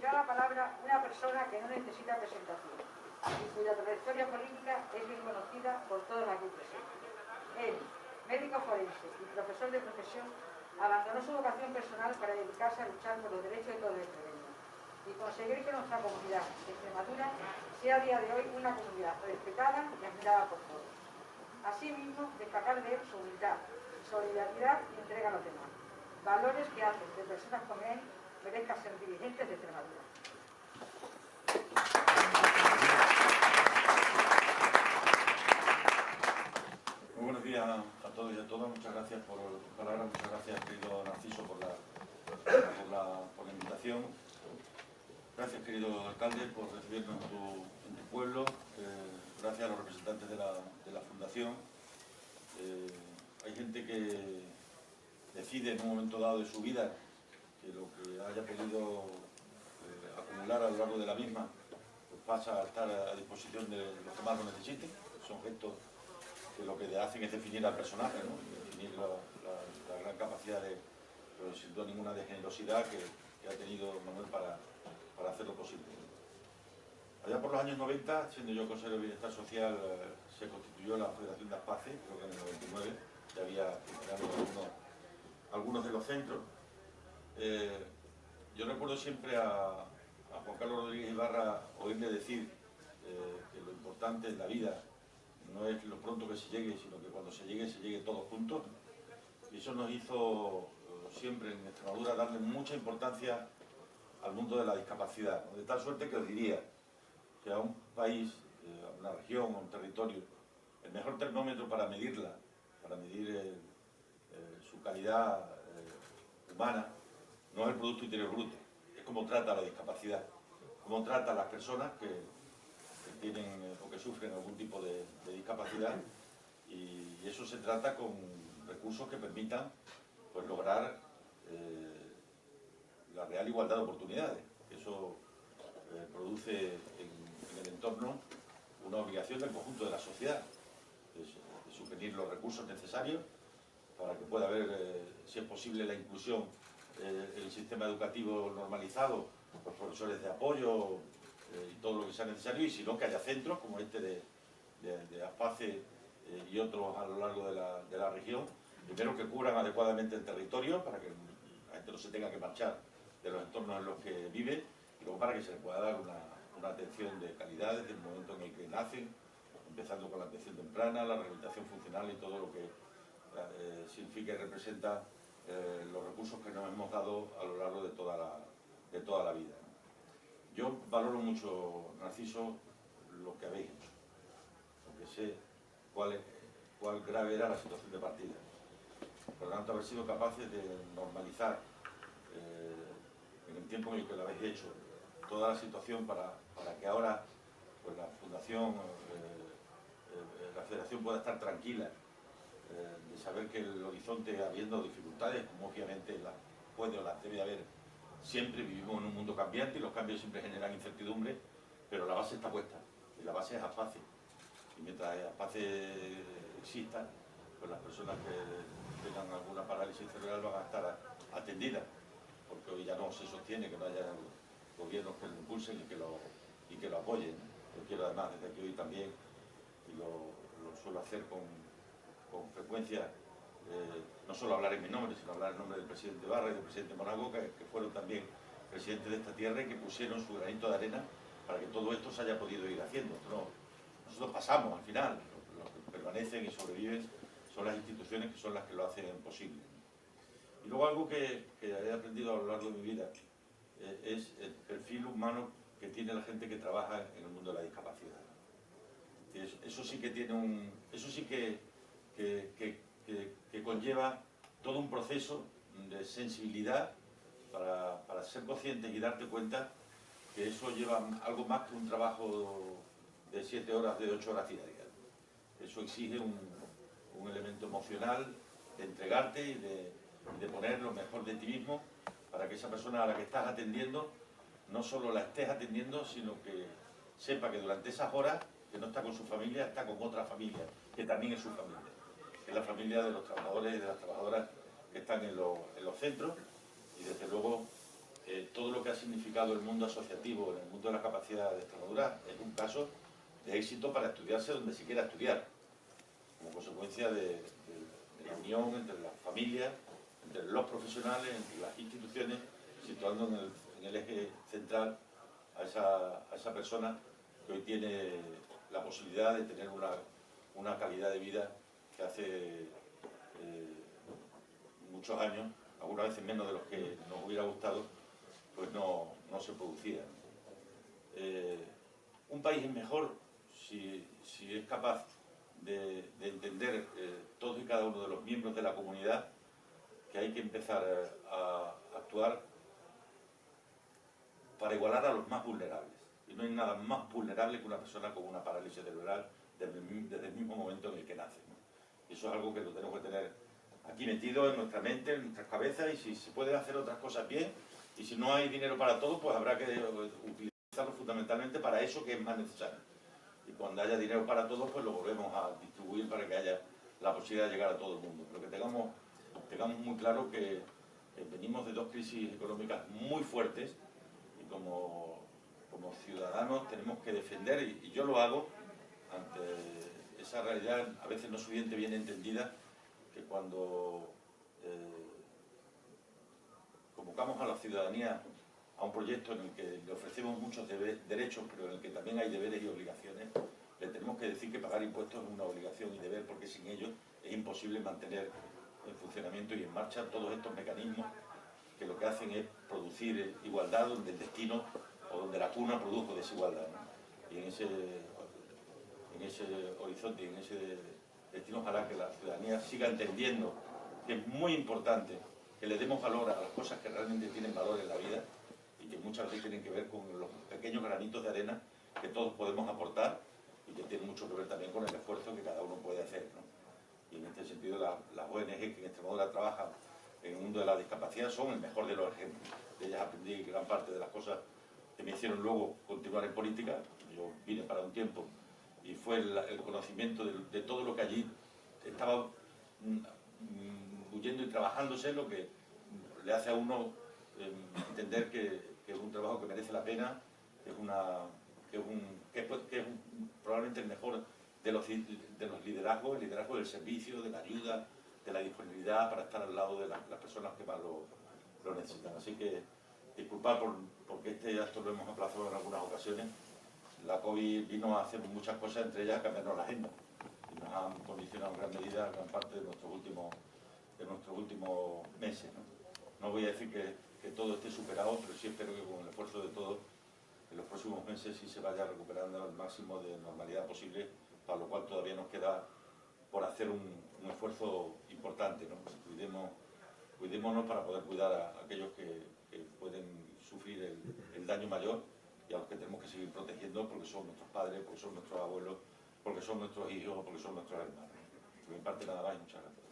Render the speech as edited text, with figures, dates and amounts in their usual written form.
tendrá la palabra una persona que no necesita presentación y cuya trayectoria política es bien conocida por todos aquí presentes. Él, médico forense y profesor de profesión, abandonó su vocación personal para dedicarse a luchar por los derechos de todos los extremeños y conseguir que nuestra comunidad de Extremadura sea a día de hoy una comunidad respetada y admirada por todos. Asimismo, destacar de él su humildad, solidaridad y entrega a los demás, valores que hacen de personas como él merezcan ser dirigentes de Extremadura. Muy buenos días a todos y a todas. Muchas gracias por tus palabras, muchas gracias, querido Narciso, por la invitación. Gracias, querido alcalde, por recibirnos en tu pueblo. Gracias a los representantes de la Fundación. Hay gente que decide en un momento dado de su vida que lo que haya podido acumular a lo largo de la misma pues pasa a estar a disposición de los que más lo necesiten. Son gestos que lo que hacen es definir al personaje, ¿no? Definir la gran capacidad pero sin duda ninguna, de generosidad que ha tenido Manuel para hacerlo posible. Allá por los años 90, siendo yo consejero de Bienestar Social, se constituyó la Federación de Aspace, creo que en el 99, ya había funcionado algunos de los centros. Yo recuerdo siempre a Juan Carlos Rodríguez Ibarra oírle decir que lo importante en la vida no es lo pronto que se llegue, sino que cuando se llegue todos juntos. Y eso nos hizo siempre en Extremadura darle mucha importancia al mundo de la discapacidad, ¿no? De tal suerte que os diría que a un país, a una región, a un territorio, el mejor termómetro para medirla, para medir su calidad humana, no es el Producto Interior Bruto, es cómo trata la discapacidad, cómo trata a las personas que tienen o que sufren algún tipo de discapacidad, y eso se trata con recursos que permitan pues lograr la real igualdad de oportunidades. Eso produce en el entorno una obligación del conjunto de la sociedad, de suplir los recursos necesarios para que pueda haber, si es posible, la inclusión en el sistema educativo normalizado, los profesores de apoyo y todo lo que sea necesario, y si no, que haya centros como este de Aspace y otros a lo largo de la región, primero que cubran adecuadamente el territorio para que la gente no se tenga que marchar de los entornos en los que vive, y luego para que se les pueda dar una atención de calidad desde el momento en el que nacen, empezando con la atención temprana, la rehabilitación funcional y todo lo que significa y representa los recursos que nos hemos dado a lo largo de toda la vida. Yo valoro mucho, Narciso, lo que habéis hecho, porque sé cuál grave era la situación de partida. Por lo tanto, haber sido capaces de normalizar en el tiempo en el que lo habéis hecho toda la situación para que ahora pues, la Fundación, la Federación pueda estar tranquila de saber que el horizonte, habiendo dificultades, como obviamente las puede o las debe haber, siempre vivimos en un mundo cambiante y los cambios siempre generan incertidumbre, pero la base está puesta y la base es Aspace. Y mientras Aspace exista, pues las personas que tengan alguna parálisis cerebral van a estar atendidas, porque hoy ya no se sostiene que no haya gobiernos que lo impulsen y que lo apoyen. Yo quiero además desde aquí hoy también, y lo suelo hacer con frecuencia, no solo hablar en mi nombre, sino hablar en nombre del presidente Barra y del presidente Monago, que fueron también presidentes de esta tierra y que pusieron su granito de arena para que todo esto se haya podido ir haciendo. Nosotros pasamos al final, los que permanecen y sobreviven son las instituciones que son las que lo hacen posible. Y luego algo que he aprendido a lo largo de mi vida es el perfil humano que tiene la gente que trabaja en el mundo de la discapacidad. Eso sí que tiene eso sí que conlleva todo un proceso de sensibilidad para ser conscientes y darte cuenta que eso lleva algo más que un trabajo de 7 horas, de 8 horas diarias. Eso exige un elemento emocional de entregarte y de poner lo mejor de ti mismo para que esa persona a la que estás atendiendo no solo la estés atendiendo, sino que sepa que durante esas horas que no está con su familia, está con otra familia, que también es su familia, que es la familia de los trabajadores y de las trabajadoras que están en los centros, y desde luego todo lo que ha ha significado el mundo asociativo en el mundo de la capacidad de Extremadura es un caso de éxito para estudiarse donde se quiera estudiar, como consecuencia de la unión entre las familias, entre los profesionales, entre las instituciones, situando en el eje central a esa persona que hoy tiene la posibilidad de tener una calidad de vida que hace muchos años, algunas veces menos de los que nos hubiera gustado, pues no se producía. Un país es mejor si es capaz de entender todos y cada uno de los miembros de la comunidad que hay que empezar a actuar para igualar a los más vulnerables. Y no hay nada más vulnerable que una persona con una parálisis cerebral desde el mismo momento en el que nace, ¿no? Y eso es algo que lo tenemos que tener aquí metido en nuestra mente, en nuestras cabezas, y si se pueden hacer otras cosas bien, y si no hay dinero para todo, pues habrá que utilizarlo fundamentalmente para eso que es más necesario. Y cuando haya dinero para todos, pues lo volvemos a distribuir para que haya la posibilidad de llegar a todo el mundo. Pero que tengamos muy claro que venimos de dos crisis económicas muy fuertes y como ciudadanos tenemos que defender, y yo lo hago ante esa realidad a veces no suficientemente bien entendida, que cuando convocamos a la ciudadanía a un proyecto en el que le ofrecemos muchos derechos, pero en el que también hay deberes y obligaciones, le tenemos que decir que pagar impuestos es una obligación y deber, porque sin ello es imposible mantener en funcionamiento y en marcha todos estos mecanismos que lo que hacen es producir igualdad donde el destino o donde la cuna produjo desigualdad, ¿no? Y en ese horizonte y en ese destino, ojalá que la ciudadanía siga entendiendo que es muy importante que le demos valor a las cosas que realmente tienen valor en la vida y que muchas veces tienen que ver con los pequeños granitos de arena que todos podemos aportar y que tienen mucho que ver también con el esfuerzo que cada uno puede hacer, ¿no? Y en este sentido las ONG que en Extremadura trabajan en el mundo de la discapacidad son el mejor de los ejemplos. De ellas aprendí gran parte de las cosas que me hicieron luego continuar en política. Yo vine para un tiempo y fue el conocimiento de todo lo que allí estaba huyendo y trabajándose, lo que le hace a uno entender que es un trabajo que merece la pena, que es probablemente el mejor de los liderazgos, el liderazgo del servicio, de la ayuda, de la disponibilidad para estar al lado de las personas que más lo necesitan. Así que disculpad porque este acto lo hemos aplazado en algunas ocasiones. La COVID vino a hacer muchas cosas, entre ellas cambiarnos la agenda, y nos han condicionado en gran medida gran parte de nuestros últimos meses, ¿no? No voy a decir que todo esté superado, pero sí espero que con el esfuerzo de todos, en los próximos meses sí se vaya recuperando al máximo de normalidad posible, para lo cual todavía nos queda por hacer un esfuerzo importante, ¿no? Cuidémonos para poder cuidar a aquellos que pueden sufrir el daño mayor, y a los que tenemos que seguir protegiendo porque son nuestros padres, porque son nuestros abuelos, porque son nuestros hijos o porque son nuestros hermanos. Por mi parte nada más y muchas gracias.